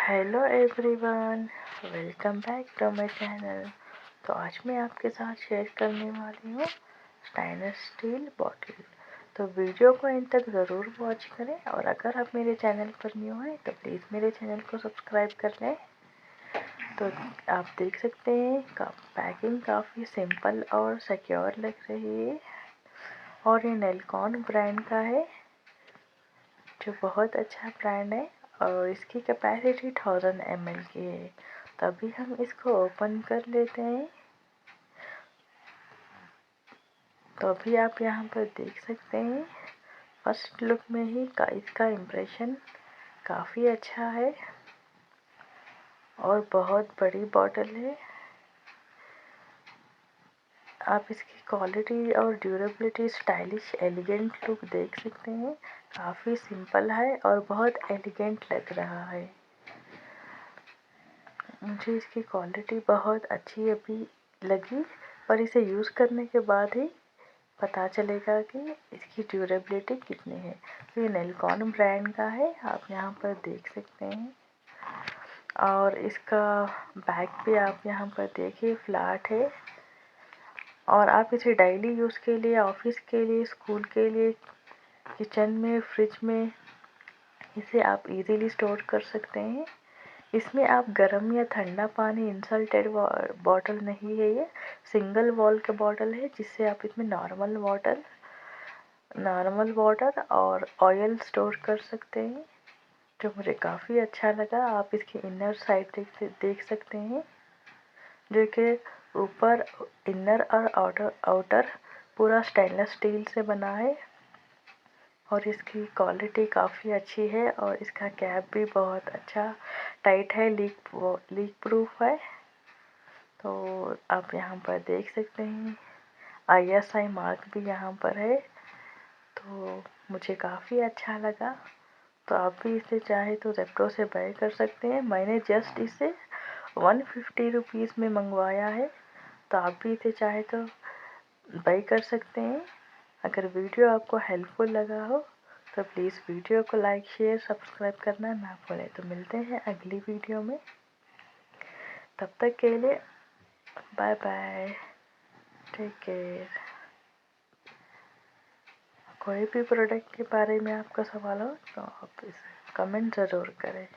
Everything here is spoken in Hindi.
Hello everyone, welcome back to my channel. तो आज मैं आपके साथ शेयर करने वाली हूँ स्टेनलेस स्टील बॉटल। तो वीडियो को इन तक ज़रूर वॉच करें और अगर आप मेरे चैनल पर न्यू हैं तो प्लीज़ मेरे चैनल को सब्सक्राइब कर लें। तो आप देख सकते हैं पैकिंग काफ़ी सिंपल और सिक्योर लग रही है और ये नेलकॉन ब्रांड का है जो बहुत अच्छा ब्रांड है और इसकी कैपेसिटी 1000 ml की है। तो अभी हम इसको ओपन कर लेते हैं। तो अभी आप यहाँ पर देख सकते हैं फर्स्ट लुक में ही इसका इम्प्रेशन काफ़ी अच्छा है और बहुत बड़ी बॉटल है। आप इसकी क्वालिटी और ड्यूरेबिलिटी, स्टाइलिश एलिगेंट लुक देख सकते हैं। काफ़ी सिंपल है और बहुत एलिगेंट लग रहा है। मुझे इसकी क्वालिटी बहुत अच्छी अभी लगी, पर इसे यूज़ करने के बाद ही पता चलेगा कि इसकी ड्यूरेबिलिटी कितनी है। तो ये नेलकॉन ब्रांड का है, आप यहाँ पर देख सकते हैं। और इसका बैक भी आप यहाँ पर देखिए फ्लैट है और आप इसे डेली यूज़ के लिए, ऑफिस के लिए, स्कूल के लिए, किचन में, फ्रिज में इसे आप इजीली स्टोर कर सकते हैं। इसमें आप गर्म या ठंडा पानी, इंसल्टेड बॉटल नहीं है, ये सिंगल वॉल का बॉटल है जिससे आप इसमें नॉर्मल वाटर और ऑयल स्टोर कर सकते हैं, जो मुझे काफ़ी अच्छा लगा। आप इसकी इनर साइड देख सकते हैं जो कि ऊपर इनर और आउटर पूरा स्टेनलेस स्टील से बना है और इसकी क्वालिटी काफ़ी अच्छी है और इसका कैप भी बहुत अच्छा टाइट है, लीक प्रूफ है। तो आप यहाँ पर देख सकते हैं ISI मार्क भी यहाँ पर है। तो मुझे काफ़ी अच्छा लगा। तो आप भी इसे चाहे तो रेप्टो से बाय कर सकते हैं। मैंने जस्ट इसे 150 रुपीज़ में मंगवाया है, तो आप भी इसे चाहे तो बाय कर सकते हैं। अगर वीडियो आपको हेल्पफुल लगा हो तो प्लीज़ वीडियो को लाइक, शेयर, सब्सक्राइब करना ना भूलें। तो मिलते हैं अगली वीडियो में, तब तक के लिए बाय बाय, टेक केयर। कोई भी प्रोडक्ट के बारे में आपका सवाल हो तो आप इसे कमेंट ज़रूर करें।